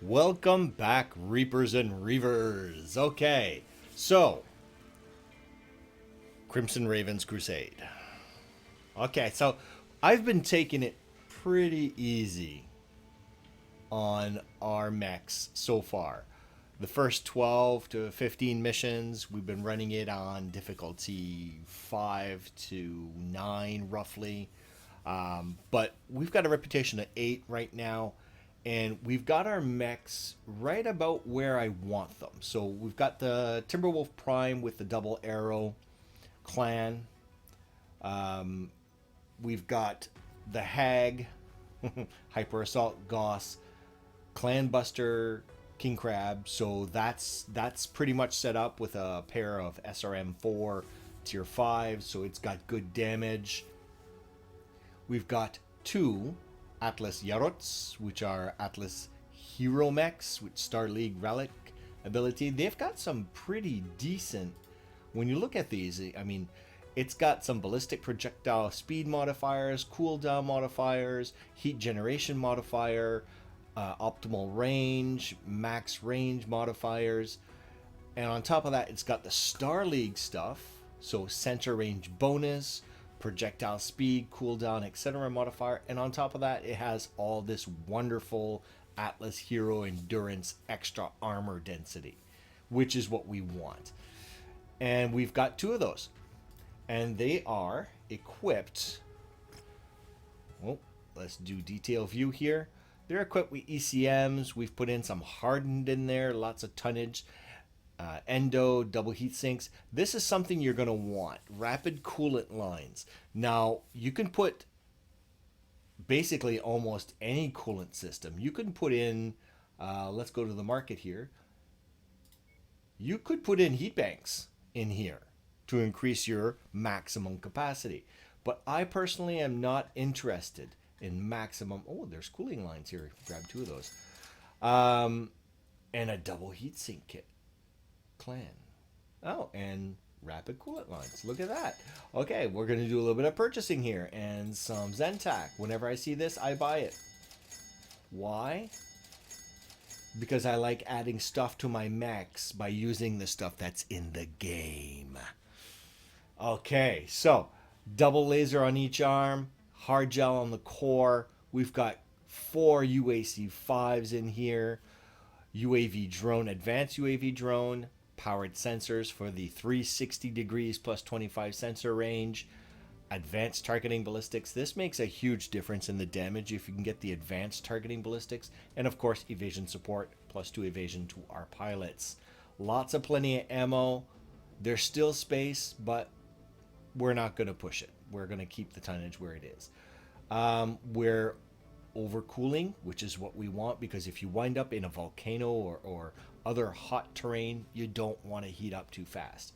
Welcome back, Reapers and Reavers. Okay, so Crimson Ravens Crusade. Okay, so I've been taking it pretty easy on our mechs so far. The first 12 to 15 missions, we've been running it on difficulty 5 to 9 roughly. But we've got a reputation of 8 right now. And we've got our mechs right about where I want them. So we've got the Timberwolf Prime with the double arrow clan. We've got the Hag, Hyper Assault Goss, Clan Buster, King Crab. So that's pretty much set up with a pair of SRM4 tier 5. So it's got good damage. We've got 2 Atlas Yarots, which are Atlas Hero Mechs with Star League Relic ability. They've got some pretty decent, when you look at these, I mean, it's got some ballistic projectile speed modifiers, cooldown modifiers, heat generation modifier, optimal range, max range modifiers. And on top of that, it's got the Star League stuff, so center range bonus, projectile speed, cooldown, etc. modifier, and on top of that it has all this wonderful Atlas Hero Endurance extra armor density, which is what we want. And we've got 2 of those, and they are equipped. Well, let's do detail view here. They're equipped with ECMs. We've put in some hardened in there, lots of tonnage. Endo, double heat sinks. This is something you're going to want. Rapid coolant lines. Now, you can put basically almost any coolant system. You can put in, let's go to the market here. You could put in heat banks in here to increase your maximum capacity. But I personally am not interested in maximum. Oh, there's cooling lines here. Grab 2 of those. And a double heat sink kit. Clan. Oh, and rapid coolant lines. Look at that. Okay, we're going to do a little bit of purchasing here and some Zentak. Whenever I see this, I buy it. Why? Because I like adding stuff to my mechs by using the stuff that's in the game. Okay, so double laser on each arm, hard gel on the core. We've got 4 UAC-5s in here. UAV drone, advanced UAV drone, powered sensors for the 360 degrees plus 25 sensor range, advanced targeting ballistics. This makes a huge difference in the damage if you can get the advanced targeting ballistics, and of course evasion support plus 2 evasion to our pilots. Lots of plenty of ammo. There's still space, but we're not going to push it. We're going to keep the tonnage where it is. We're overcooling, which is what we want, because if you wind up in a volcano or other hot terrain, you don't want to heat up too fast.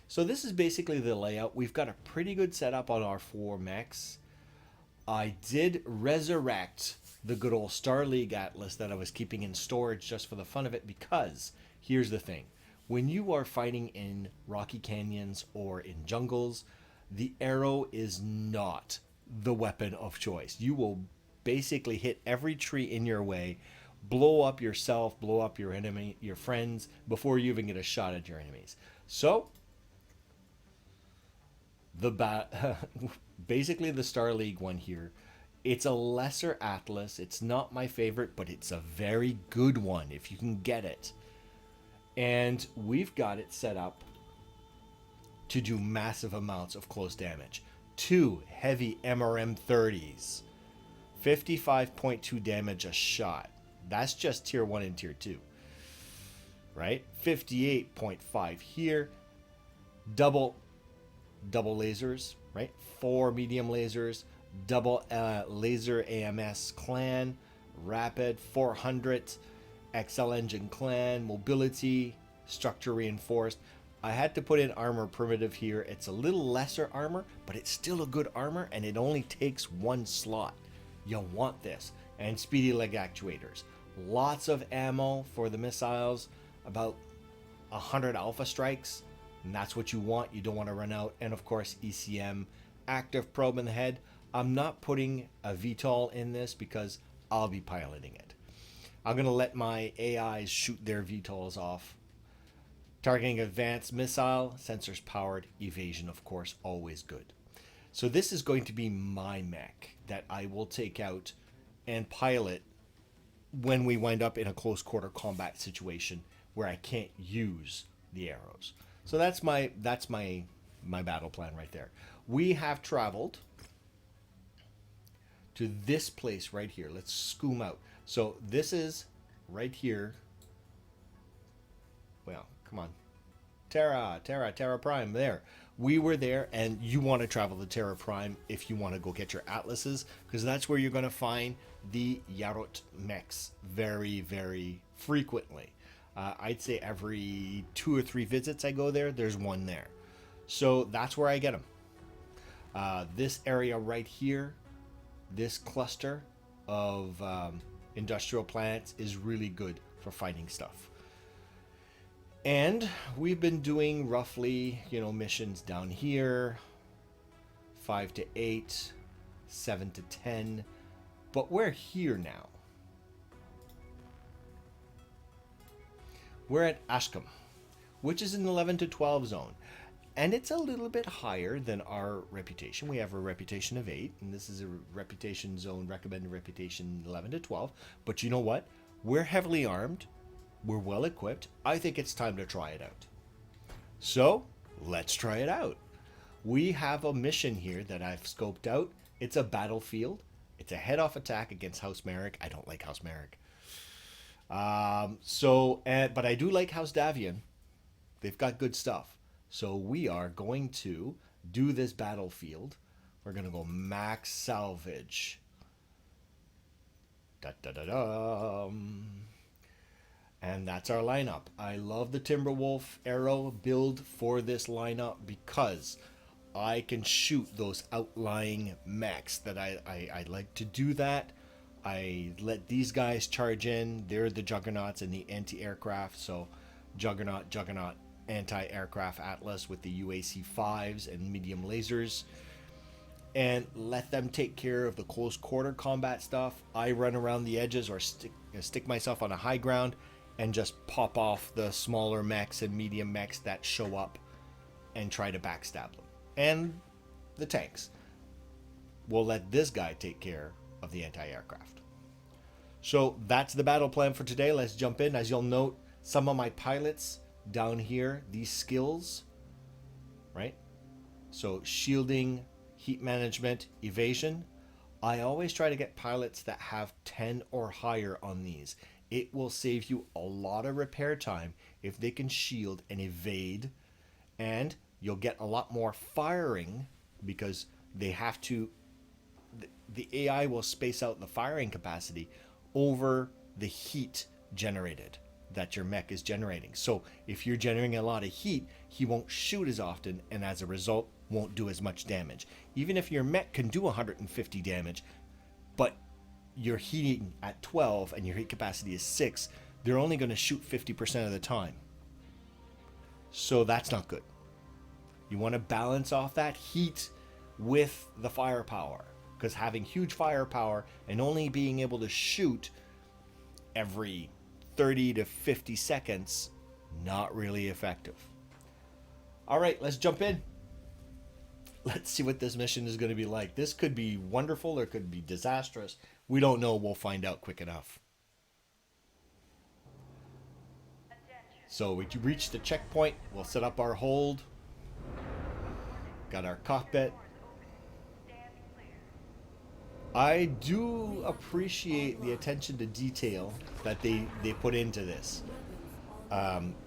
So this is basically the layout. We've got a pretty good setup on our 4 mechs. I did resurrect the good old Star League Atlas that I was keeping in storage just for the fun of it, because here's the thing. When you are fighting in rocky canyons or in jungles, the arrow is not the weapon of choice. You will basically hit every tree in your way, blow up yourself, blow up your enemy, your friends, before you even get a shot at your enemies. So basically the Star League one here, it's a lesser Atlas. It's not my favorite, but it's a very good one if you can get it. And we've got it set up to do massive amounts of close damage. 2 heavy MRM-30s. 55.2 damage a shot. That's just tier 1 and tier 2. Right? 58.5 here. Double lasers, right? 4 medium lasers. Double laser AMS clan. Rapid 400. XL engine clan. Mobility. Structure reinforced. I had to put in armor primitive here. It's a little lesser armor, but it's still a good armor, and it only takes 1 slot. You'll want this. And speedy leg actuators. Lots of ammo for the missiles. About 100 alpha strikes. And that's what you want. You don't want to run out. And of course, ECM active probe in the head. I'm not putting a VTOL in this because I'll be piloting it. I'm going to let my AIs shoot their VTOLs off. Targeting advanced missile, sensors powered, evasion, of course, always good. So this is going to be my mech that I will take out and pilot when we wind up in a close quarter combat situation where I can't use the arrows. So that's my battle plan right there. We have traveled to this place right here. Let's scoom out. So this is right here. Well, come on. Terra Prime, there. We were there, and you want to travel to Terra Prime if you want to go get your atlases, because that's where you're going to find the YetAnotherMechlabMechs very, very frequently. I'd say every 2 or 3 visits I go there, there's one there. So that's where I get them. This area right here, this cluster of industrial planets is really good for fighting stuff. And we've been doing roughly, missions down here, 5 to 8, 7 to 10, but we're here now. We're at Ashcombe, which is an 11 to 12 zone, and it's a little bit higher than our reputation. We have a reputation of 8, and this is a reputation zone, recommended reputation 11 to 12, but you know what? We're heavily armed. We're well equipped. I think it's time to try it out. So let's try it out. We have a mission here that I've scoped out. It's a battlefield. It's a head-off attack against House Merrick. I don't like House Merrick. But I do like House Davian. They've got good stuff. So we are going to do this battlefield. We're going to go max salvage. And that's our lineup. I love the Timberwolf arrow build for this lineup because I can shoot those outlying mechs that I like to do that. I let these guys charge in. They're the juggernauts and the anti-aircraft. So Juggernaut, anti-aircraft Atlas with the UAC-5s and medium lasers. And let them take care of the close quarter combat stuff. I run around the edges or stick myself on a high ground and just pop off the smaller mechs and medium mechs that show up and try to backstab them. And the tanks. We'll let this guy take care of the anti-aircraft. So that's the battle plan for today. Let's jump in. As you'll note, some of my pilots down here, these skills, right? So shielding, heat management, evasion. I always try to get pilots that have 10 or higher on these. It will save you a lot of repair time if they can shield and evade, and you'll get a lot more firing because they have to, the AI will space out the firing capacity over the heat generated that your mech is generating. So if you're generating a lot of heat, he won't shoot as often, and as a result won't do as much damage. Even if your mech can do 150 damage, but you're heating at 12 and your heat capacity is 6, they're only going to shoot 50% of the time. So that's not good. You want to balance off that heat with the firepower, because having huge firepower and only being able to shoot every 30 to 50 seconds, not really effective. All right, let's jump in. Let's see what this mission is going to be like. This could be wonderful or could be disastrous. We don't know. We'll find out quick enough. So we reach the checkpoint. We'll set up our hold. Got our cockpit. I do appreciate the attention to detail that they put into this.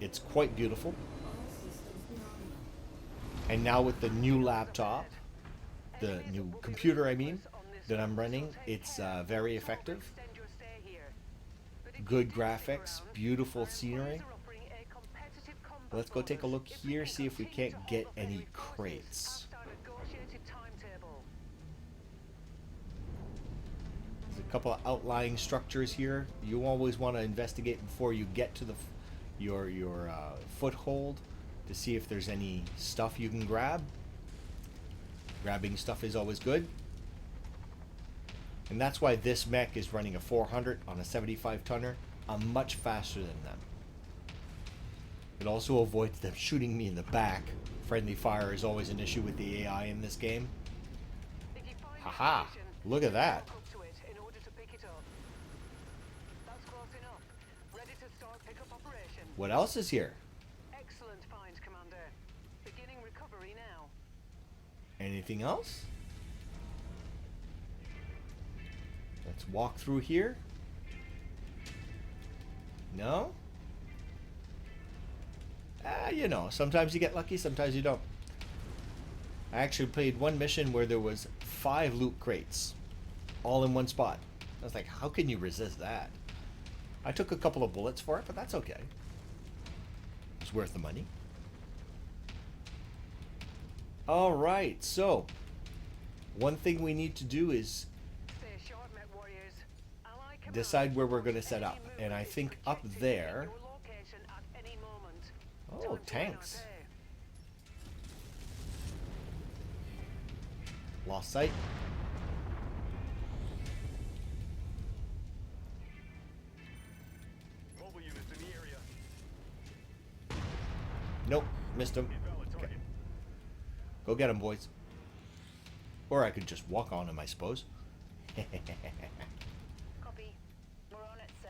It's quite beautiful. And now with the new laptop, the new computer, I mean, that I'm running, it's very effective. Good graphics, beautiful scenery. Let's go take a look here, see if we can't get any crates. There's a couple of outlying structures here. You always want to investigate before you get to your foothold to see if there's any stuff you can grab. Grabbing stuff is always good. And that's why this mech is running a 400 on a 75 tonner. I'm much faster than them. It also avoids them shooting me in the back. Friendly fire is always an issue with the AI in this game. Haha! Look at that. What else is here? Excellent find, Commander. Beginning recovery now. Anything else? Let's walk through here. No? You know, sometimes you get lucky, sometimes you don't. I actually played one mission where there was 5 loot crates all in one spot. I was like, how can you resist that? I took a couple of bullets for it, but that's okay. It's worth the money. Alright, so one thing we need to do is decide where we're going to set up. And I think up there... Oh, tanks. Lost sight. Mobile units in the area. Nope, missed him. Okay. Go get him, boys. Or I could just walk on him, I suppose. Copy. We're on it, sir.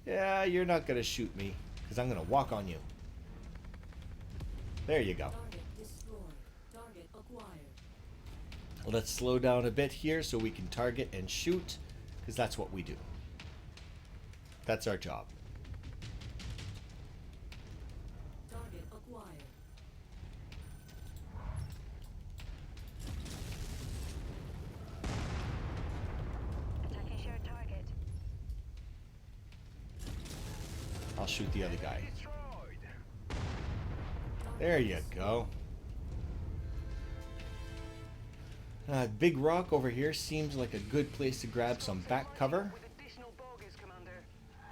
Yeah, you're not going to shoot me, because I'm going to walk on you. There you go. Target destroyed. Target acquired. Let's slow down a bit here so we can target and shoot, because that's what we do. That's our job. Target acquired. Attacking shared target. I'll shoot the other guy. There you go. Big rock over here seems like a good place to grab some back cover.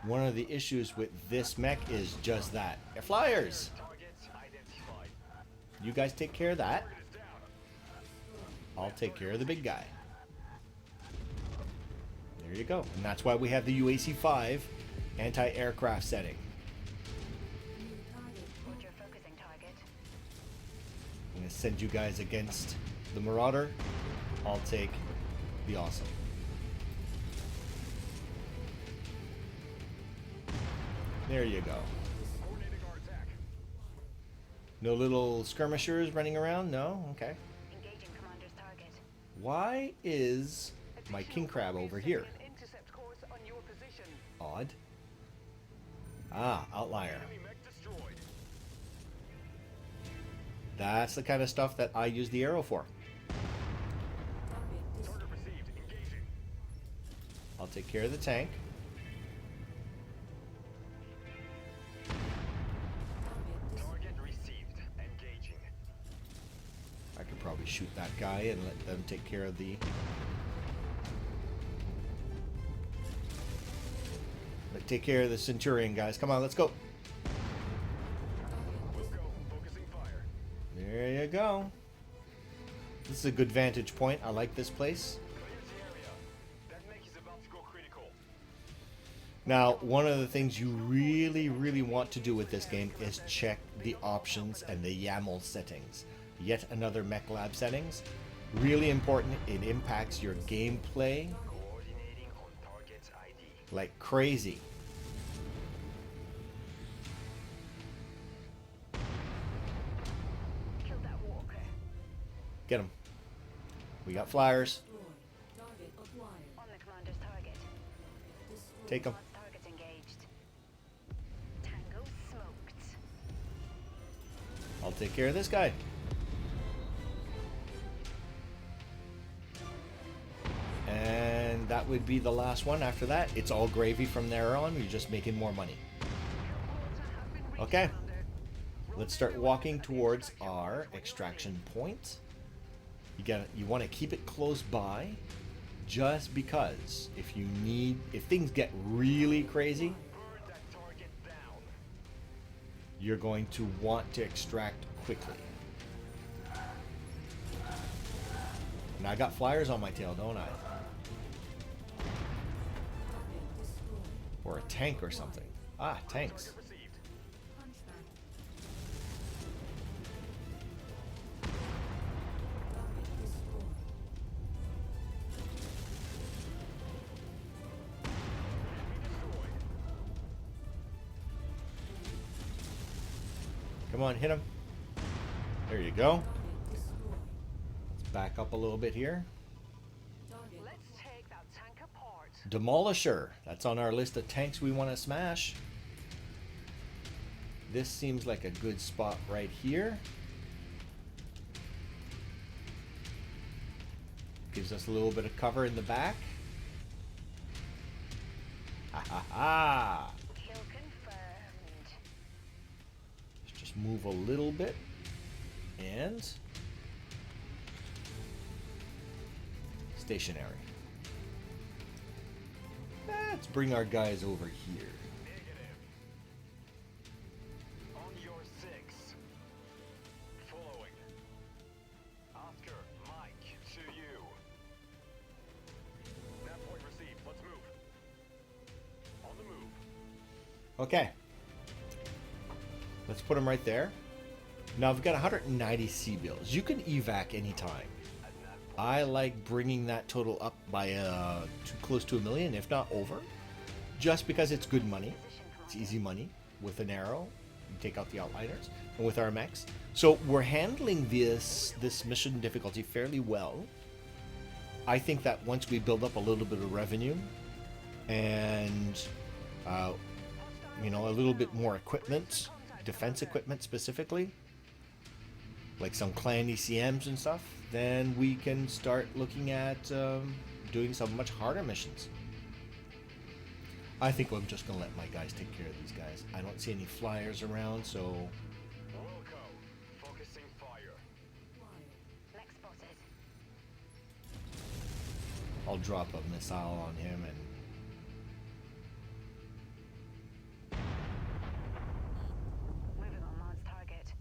One of the issues with this mech is just that. They're flyers! You guys take care of that. I'll take care of the big guy. There you go. And that's why we have the UAC-5 anti-aircraft setting. Roger, focusing target. I'm going to send you guys against the Marauder. I'll take the Awesome. There you go. No little skirmishers running around? No? Okay. Engaging commander's target. Why is my king crab over here? Intercept course on your position. Odd. Ah, outlier. That's the kind of stuff that I use the arrow for. Target Received. Engaging. I'll take care of the tank. Target received. Engaging. I could probably shoot that guy and let them take care of the... Take care of the Centurion, guys. Come on, let's go. We'll go. Focusing fire. There you go. This is a good vantage point. I like this place. Clears the area. That mech is about to go critical. Now, one of the things you really, really want to do with this game is check the options and the YAML settings. Yet Another Mechlab settings. Really important. It impacts your gameplay Coordinating on target's ID. like crazy. Kill that walker. Get him. We got flyers. destroyed. Target acquired. On the commander's target. Destroyed. Take him. Target engaged. Tango smoked. I'll take care of this guy. And that would be the last one. After that, it's all gravy from there on. You're just making more money. Okay. Let's start walking towards our extraction point. You want to keep it close by, just because if things get really crazy, Burn that target down. you're going to want to extract quickly. And I got flyers on my tail, don't I? Or a tank or something. Ah, tanks. Target received. Hunchback. Target destroyed. Destroyed. Come on, hit him. There you go. Target destroyed. Let's back up a little bit here. Target Let's take that tank apart. Demolisher. That's on our list of tanks we want to smash. This seems like a good spot right here. Gives us a little bit of cover in the back. Ha ha ha! Kill confirmed. Let's just move a little bit. And stationary. Let's bring our guys over here. Negative. On your 6. Following. Oscar, Mike, to you. Nav point received. Let's move. On the move. Okay. Let's put them right there. Now I've got 190 C bills. You can evac anytime. I like bringing that total up by too close to $1 million, if not over, just because it's good money. It's easy money with an arrow. You take out the outliners, and with our mechs. So we're handling this mission difficulty fairly well. I think that once we build up a little bit of revenue and you know, a little bit more equipment, defense equipment specifically, like some clan ECMs and stuff, then we can start looking at doing some much harder missions. I think I'm just going to let my guys take care of these guys. I don't see any flyers around, so... Wilco, focusing fire. acquired. Next spotted. I'll drop a missile on him and... Moving on Mars target.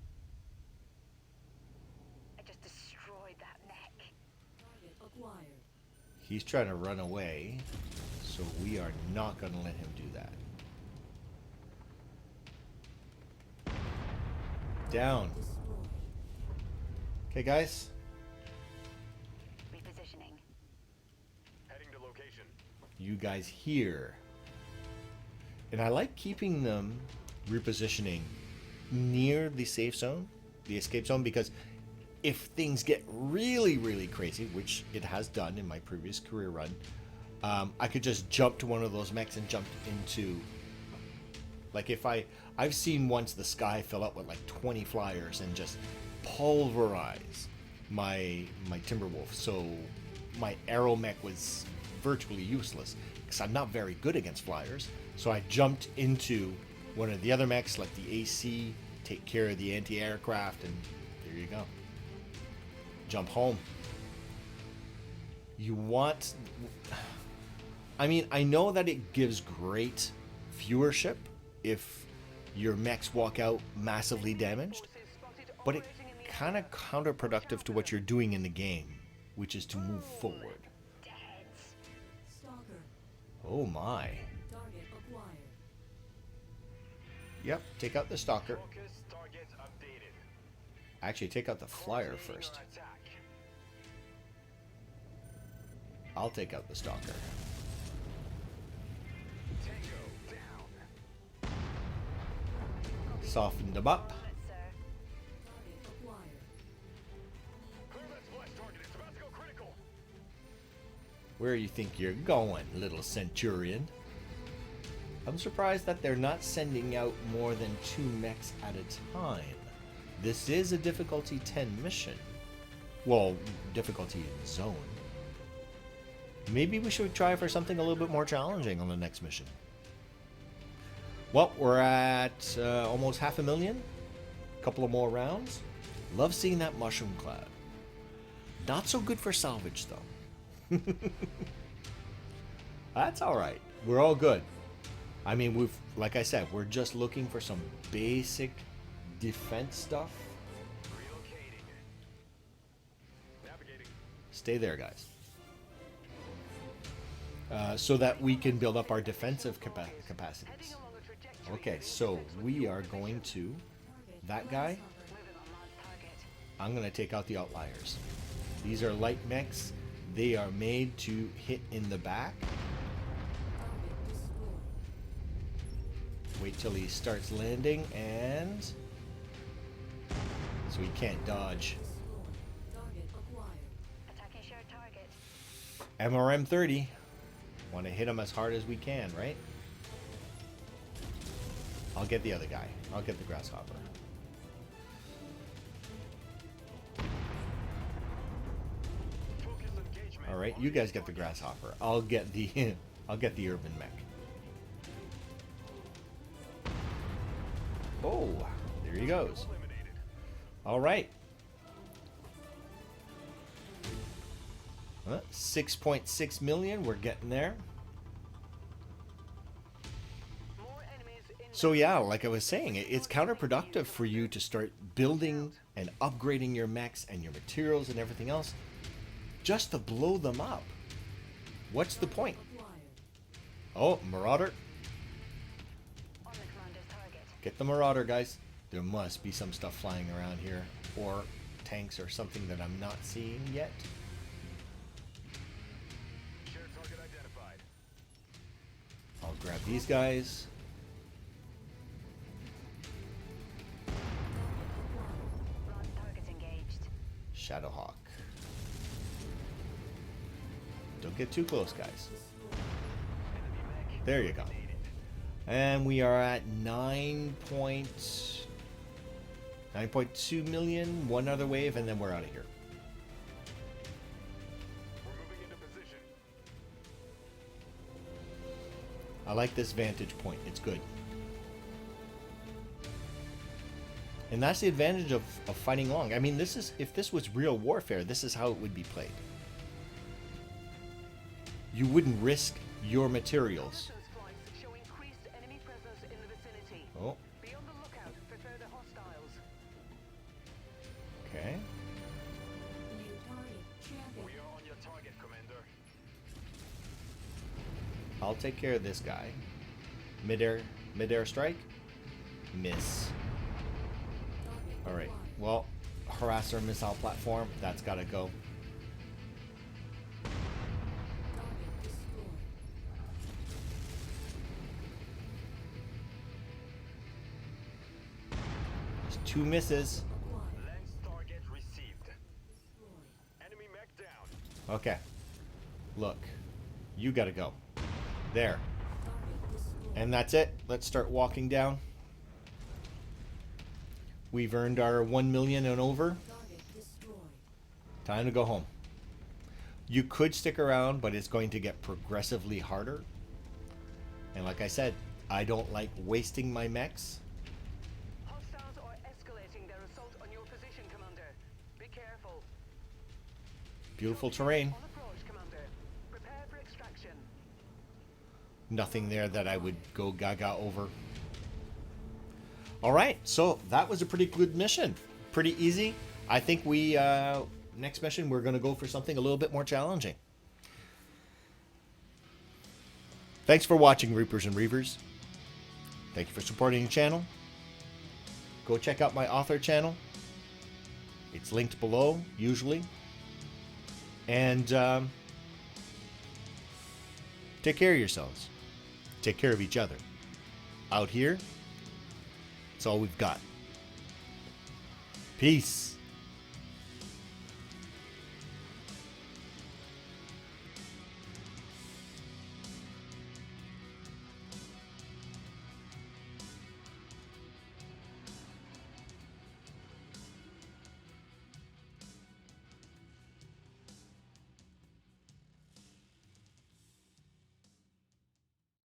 I just destroyed that mech. Target acquired. He's trying to run away, so we are not going to let him do that. Down. Destroyed. Okay, guys. Repositioning. Heading to location. You guys here. And I like keeping them repositioning near the safe zone, the escape zone, because if things get really, really crazy, which it has done in my previous career run, I could just jump to one of those mechs and jump into... Like if I've seen once the sky fill up with like 20 flyers and just pulverize my Timberwolf. So my arrow mech was virtually useless because I'm not very good against flyers. So I jumped into one of the other mechs like the AC, take care of the anti-aircraft, and there you go. Jump home. You want... I mean, I know that it gives great viewership if your mechs walk out massively damaged, but it kind of counterproductive to what you're doing in the game, which is to move forward. Stalker. Oh my. Target acquired. Yep, take out the stalker. Focus target updated. Actually, take out the flyer Coordinating first. our attack. I'll take out the stalker. Tango down. Soften them up. Let's, sir. Target acquired. Clear that splash target. It's about to go critical. Where you think you're going, little Centurion? I'm surprised that they're not sending out more than 2 mechs at a time. This is a difficulty 10 mission. Well, difficulty zone. Maybe we should try for something a little bit more challenging on the next mission. Well, we're at almost 500,000. A couple of more rounds. Love seeing that mushroom cloud. Not so good for salvage, though. That's all right. We're all good. I mean, like I said, we're just looking for some basic defense stuff. Relocating. Navigating. Stay there, guys. so that we can build up our defensive capacities. Okay, so we are going to that guy. I'm going to take out the outliers. These are light mechs. They are made to hit in the back. Wait till he starts landing, and so he can't dodge. Attacking shared target. MRM 30. Want to hit him as hard as we can, right? I'll get the other guy. I'll get the grasshopper. All right, you guys get the grasshopper. I'll get the I'll get the urban mech. Oh, there he goes. All right. 6.6 million. We're getting there. So yeah, like I was saying, it's counterproductive for you to start building and upgrading your mechs and your materials and everything else just to blow them up. What's the point? Oh, Marauder. On the commander's target. Get the Marauder, guys. There must be some stuff flying around here, or tanks or something that I'm not seeing yet. Shared target identified. I'll grab these guys. Bronze target engaged. Shadowhawk. Don't get too close, guys. There you go. And we are at 9.2 million. One other wave, and then we're out of here. We're moving into position. I like this vantage point. It's good. And that's the advantage of fighting long. I mean, this is, if this was real warfare, this is how it would be played. You wouldn't risk your materials. Show increased enemy presence in the vicinity. Oh, Be on the lookout for further hostiles. okay. New target. Champion. We are on your target, Commander. I'll take care of this guy. Mid-air strike. Miss. All right. Well, harasser missile platform. That's got to go. There's 2 misses. Lens target received. Enemy mech down. Okay. Look. You got to go. There. And that's it. Let's start walking down. We've earned our 1 million and over. Time to go home. You could stick around, but it's going to get progressively harder. And like I said, I don't like wasting my mechs. Hostiles are escalating their assault on your position, Commander. Be careful. Beautiful terrain. On approach, Commander. Prepare for extraction. Nothing there that I would go gaga over. All right, so that was a pretty good mission. Pretty easy. I think we, next mission, we're going to go for something a little bit more challenging. Thanks for watching, Reapers and Reavers. Thank you for supporting the channel. Go check out my author channel. It's linked below, usually. And take care of yourselves. Take care of each other. Out here, it's all we've got. Peace.